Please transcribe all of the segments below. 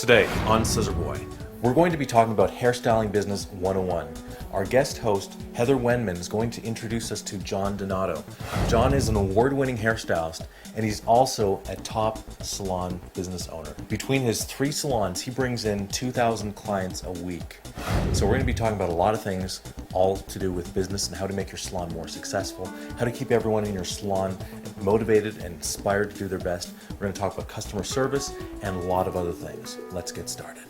Today on Scissor Boy, we're going to be talking about Hairstyling Business 101. Our guest host, Heather Wenman, is going to introduce us to John Donato. John is an award-winning hairstylist, and he's also a top salon business owner. Between his 3 salons, he brings in 2,000 clients a week. So we're going to be talking about a lot of things, all to do with business and how to make your salon more successful, how to keep everyone in your salon motivated and inspired to do their best. We're going to talk about customer service and a lot of other things. Let's get started.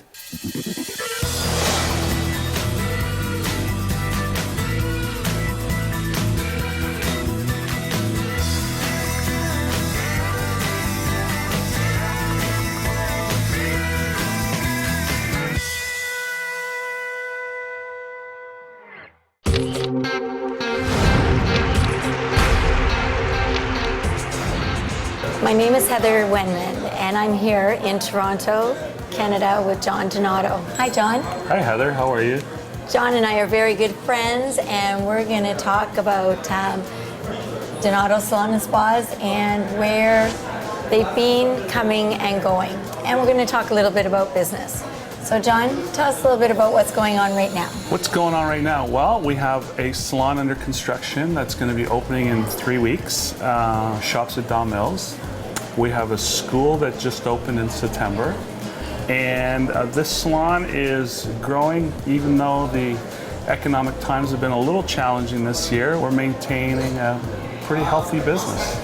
My name is Heather Wenman, and I'm here in Toronto, Canada, with John Donato. Hi, John. Hi, Heather. How are you? John and I are very good friends, and we're going to talk about Donato Salon and Spas and where they've been, coming, and going. And we're going to talk a little bit about business. So, John, tell us a little bit about what's going on right now. What's going on right now? Well, we have a salon under construction that's going to be opening in 3 weeks. Shops at Don Mills. We have a school that just opened in September. And this salon is growing, even though the economic times have been a little challenging this year. We're maintaining a pretty healthy business.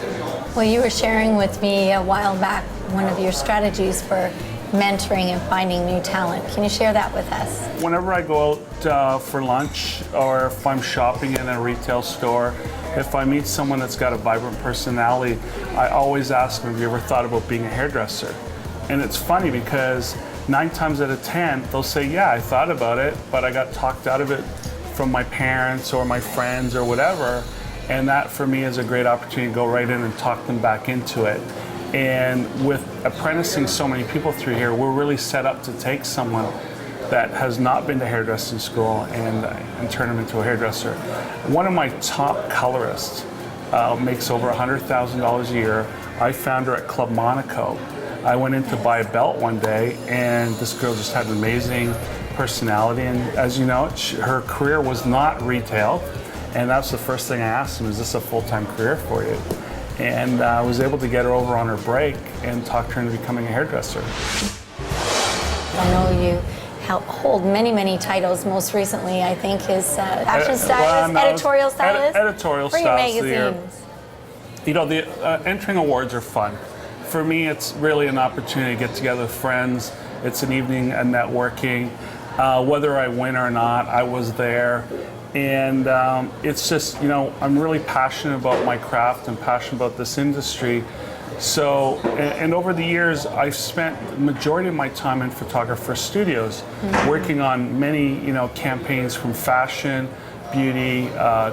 Well, you were sharing with me a while back one of your strategies for mentoring and finding new talent. Can you share that with us? Whenever I go out for lunch, or if I'm shopping in a retail store, if I meet someone that's got a vibrant personality, I always ask them, have you ever thought about being a hairdresser? And it's funny because 9 times out of 10, they'll say, yeah, I thought about it, but I got talked out of it from my parents or my friends or whatever. And that for me is a great opportunity to go right in and talk them back into it. And with apprenticing so many people through here, we're really set up to take someone that has not been to hairdressing school and turn them into a hairdresser. One of my top colorists makes over $100,000 a year. I found her at Club Monaco. I went in to buy a belt one day, and this girl just had an amazing personality. And as you know, her career was not retail. And that's the first thing I asked him, is this a full-time career for you? And I was able to get her over on her break and talk her into becoming a hairdresser. I know you hold many, many titles. Most recently, I think, is fashion stylist, editorial stylist. Editorial for stylist your magazines. You know, the entering awards are fun. For me, it's really an opportunity to get together with friends. It's an evening of networking. Whether I win or not, I was there. And it's just, you know, I'm really passionate about my craft and passionate about this industry. So, and over the years, I've spent the majority of my time in photographer studios, working on many, you know, campaigns from fashion, beauty,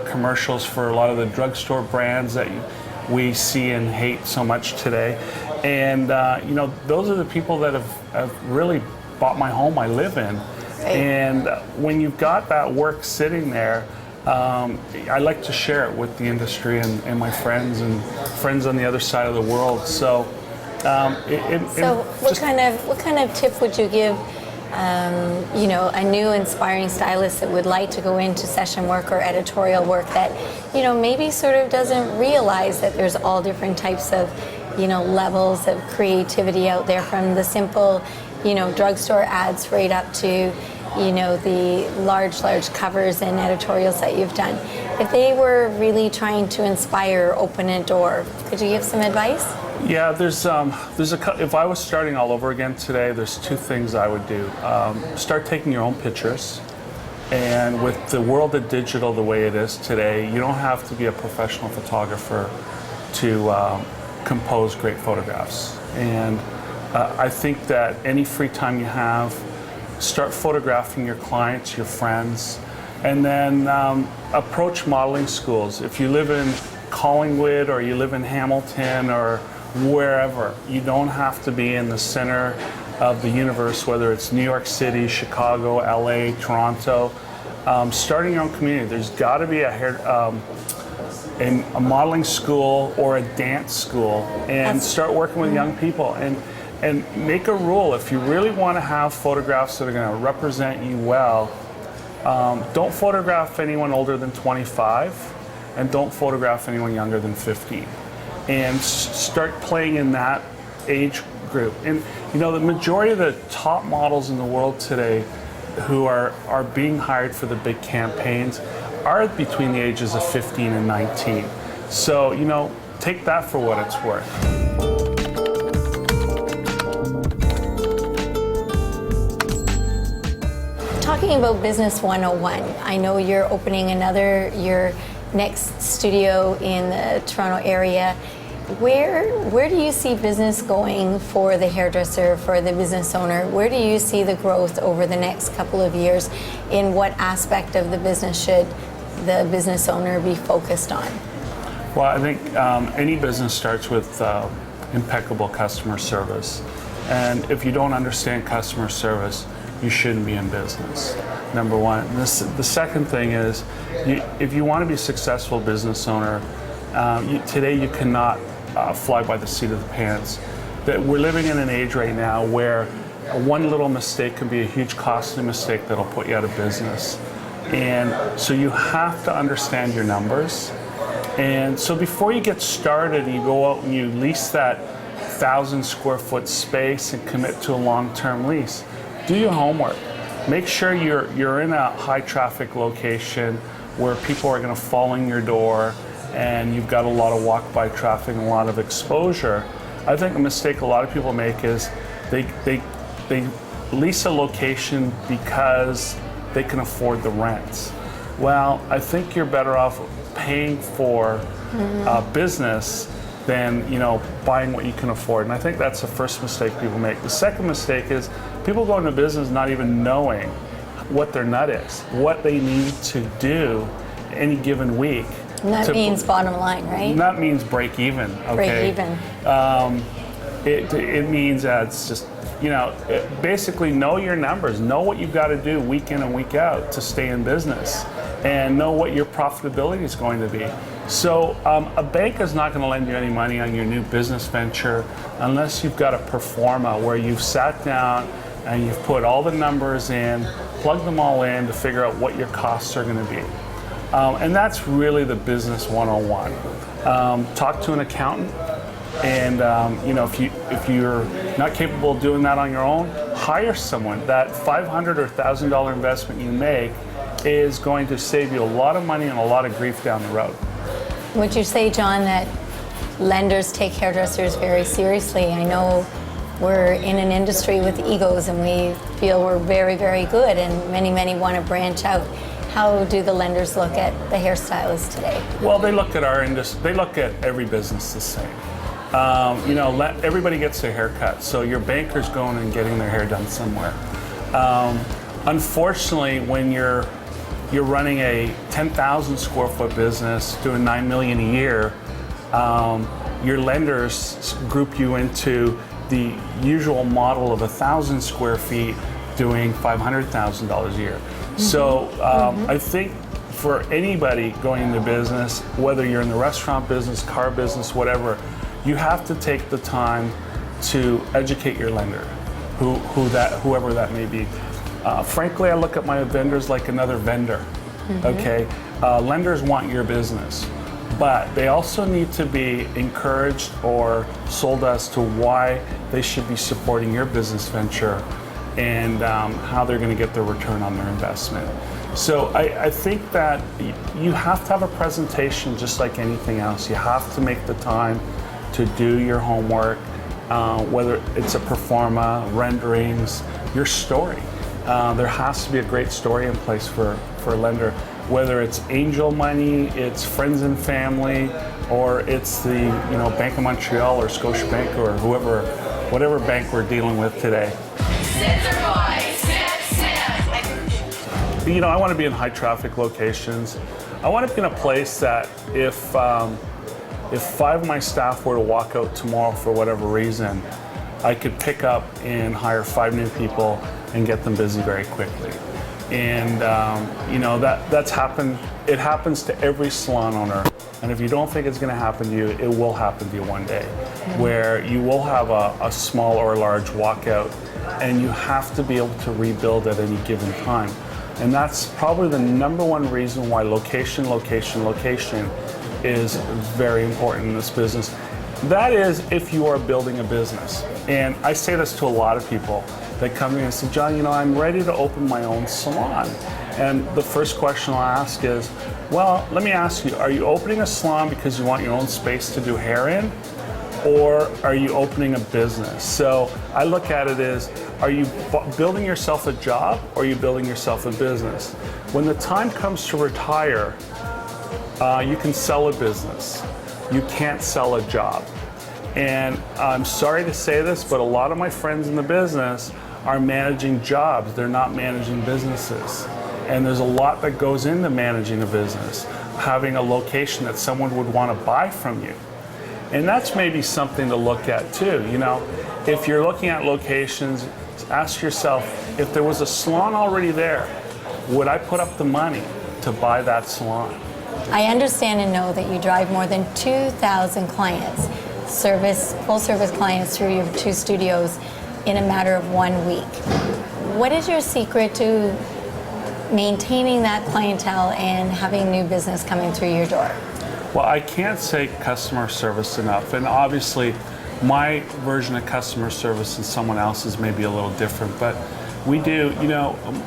commercials for a lot of the drugstore brands that we see and hate so much today. And, you know, those are the people that have really bought my home I live in. And when you've got that work sitting there, I like to share it with the industry and my friends and friends on the other side of the world. So, what kind of tip would you give, you know, a new inspiring stylist that would like to go into session work or editorial work that, you know, maybe sort of doesn't realize that there's all different types of, you know, levels of creativity out there, from the simple, you know, drugstore ads right up to, you know, the large covers and editorials that you've done. If they were really trying to inspire, open a door, could you give some advice? Yeah, if I was starting all over again today, there's 2 things I would do. Start taking your own pictures. And with the world of digital the way it is today, you don't have to be a professional photographer to compose great photographs. And I think that any free time you have, start photographing your clients, your friends, and then approach modeling schools. If you live in Collingwood or you live in Hamilton or wherever, you don't have to be in the center of the universe, whether it's New York City, Chicago, LA, Toronto. Starting your own community. There's got to be a modeling school or a dance school, and start working with young people. And And make a rule, if you really want to have photographs that are going to represent you well, don't photograph anyone older than 25 and don't photograph anyone younger than 15. And start playing in that age group. And you know, the majority of the top models in the world today who are being hired for the big campaigns are between the ages of 15 and 19. So, you know, take that for what it's worth. Talking about Business 101, I know you're opening your next studio in the Toronto area. Where do you see business going for the hairdresser, for the business owner? Where do you see the growth over the next couple of years? In what aspect of the business should the business owner be focused on? Well, I think any business starts with impeccable customer service. And if you don't understand customer service, you shouldn't be in business, number one. The second thing is, if you want to be a successful business owner, today you cannot fly by the seat of the pants. That we're living in an age right now where one little mistake can be a huge costly mistake that'll put you out of business. And so you have to understand your numbers. And so before you get started, you go out and you lease that 1,000 square foot space and commit to a long-term lease. Do your homework. Make sure you're in a high traffic location where people are going to fall in your door and you've got a lot of walk-by traffic and a lot of exposure. I think a mistake a lot of people make is they lease a location because they can afford the rents. Well, I think you're better off paying for business than, you know, buying what you can afford. And I think that's the first mistake people make. The second mistake is people go into business not even knowing what their nut is, what they need to do any given week. And that means bottom line, right? That means break even. Okay? Break even. It means it's just, you know, basically know your numbers, know what you've got to do week in and week out to stay in business, and know what your profitability is going to be. So a bank is not going to lend you any money on your new business venture unless you've got a pro forma where you've sat down and you've put all the numbers in, plugged them all in to figure out what your costs are going to be. And that's really the business 101. Talk to an accountant, and you know, if you're not capable of doing that on your own, hire someone. That $500 or $1,000 investment you make is going to save you a lot of money and a lot of grief down the road. Would you say, John, that lenders take hairdressers very seriously? I know we're in an industry with egos and we feel we're very, very good, and many want to branch out. How do the lenders look at the hairstylists today? Well, they look at our industry, they look at every business the same. You know, everybody gets their hair cut, so your banker's going and getting their hair done somewhere. Unfortunately, when you're running a 10,000 square foot business doing $9 million a year, your lenders group you into the usual model of 1,000 square feet doing $500,000 a year. So I think for anybody going into business, whether you're in the restaurant business, car business, whatever, you have to take the time to educate your lender, whoever that may be. Frankly, I look at my vendors like another vendor. Okay, lenders want your business, but they also need to be encouraged or sold as to why they should be supporting your business venture and how they're going to get their return on their investment. So I think that you have to have a presentation just like anything else. You have to make the time to do your homework, whether it's a pro forma, renderings, your story. There has to be a great story in place for a lender, whether it's angel money, it's friends and family, or it's the Bank of Montreal or Scotiabank or whatever bank we're dealing with today. I want to be in high traffic locations. I want to be in a place that if 5 of my staff were to walk out tomorrow for whatever reason, I could pick up and hire 5 new people and get them busy very quickly. And that's happened it happens to every salon owner. And if you don't think it's going to happen to you, it will happen to you one day, where you will have a small or a large walkout, and you have to be able to rebuild at any given time. And that's probably the number one reason why location is very important in this business. That is if you are building a business. And I say this to a lot of people that come to me and say, John, I'm ready to open my own salon. And the first question I'll ask is, well, let me ask you, are you opening a salon because you want your own space to do hair in? Or are you opening a business? So I look at it as, are you building yourself a job, or are you building yourself a business? When the time comes to retire, you can sell a business. You can't sell a job. And I'm sorry to say this, but a lot of my friends in the business are managing jobs. They're not managing businesses. And there's a lot that goes into managing a business, having a location that someone would want to buy from you. And that's maybe something to look at too. If you're looking at locations, ask yourself, if there was a salon already there, would I put up the money to buy that salon? I understand and know that you drive more than 2,000 clients, full service clients through your 2 studios in a matter of 1 week. What is your secret to maintaining that clientele and having new business coming through your door? Well, I can't say customer service enough. And obviously, my version of customer service and someone else's may be a little different, but we do,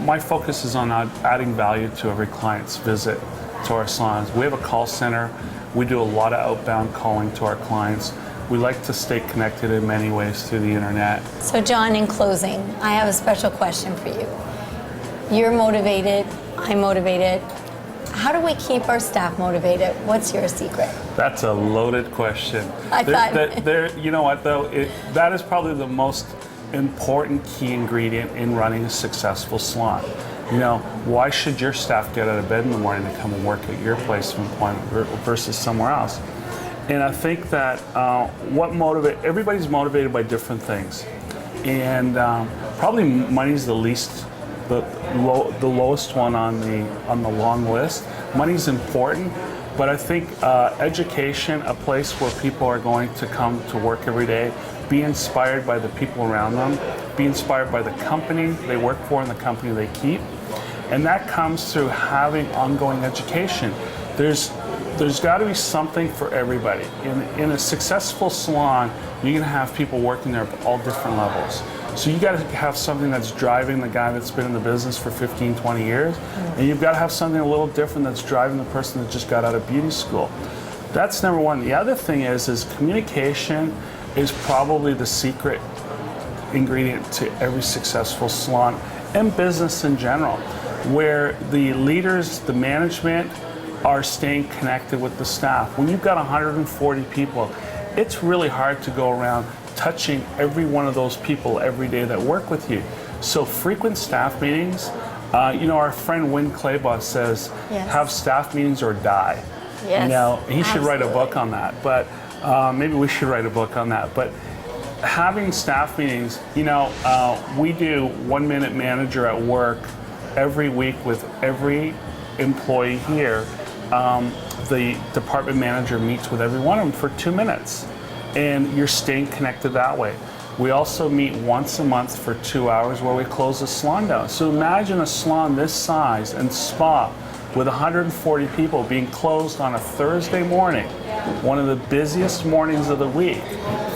my focus is on adding value to every client's visit to our salons. We have a call center. We do a lot of outbound calling to our clients. We like to stay connected in many ways through the internet. So John, in closing, I have a special question for you. You're motivated, I'm motivated. How do we keep our staff motivated? What's your secret? That's a loaded question. You know what though? That is probably the most important key ingredient in running a successful salon. Why should your staff get out of bed in the morning to come and work at your place of employment versus somewhere else? And I think that everybody's motivated by different things. And probably money's the lowest one on the long list. Money's important, but I think education, a place where people are going to come to work every day, be inspired by the people around them, be inspired by the company they work for and the company they keep, and that comes through having ongoing education. There's got to be something for everybody. In a successful salon, you're going to have people working there at all different levels. So you got to have something that's driving the guy that's been in the business for 15, 20 years, and you've got to have something a little different that's driving the person that just got out of beauty school. That's number one. The other thing is communication is probably the secret ingredient to every successful salon and business in general, where the leaders, the management, are staying connected with the staff. When you've got 140 people, it's really hard to go around touching every one of those people every day that work with you. So frequent staff meetings, our friend Win Claybaugh says, yes, have staff meetings or die. Yes, He should write a book on that, but maybe we should write a book on that. But having staff meetings, we do 1 minute manager at work every week with every employee here. The department manager meets with every one of them for 2 minutes, and you're staying connected that way. We also meet once a month for 2 hours where we close the salon down. So imagine a salon this size and spa with 140 people being closed on a Thursday morning, one of the busiest mornings of the week,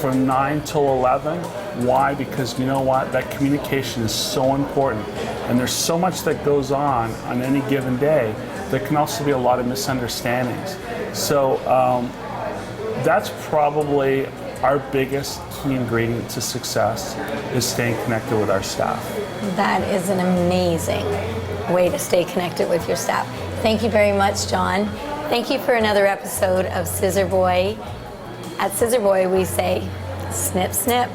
from 9 till 11. Why? Because you know what? That communication is so important, and there's so much that goes on any given day. There can also be a lot of misunderstandings. So that's probably our biggest key ingredient to success, is staying connected with our staff. That is an amazing way to stay connected with your staff. Thank you very much, John. Thank you for another episode of Scissor Boy. At Scissor Boy, we say, snip, snip.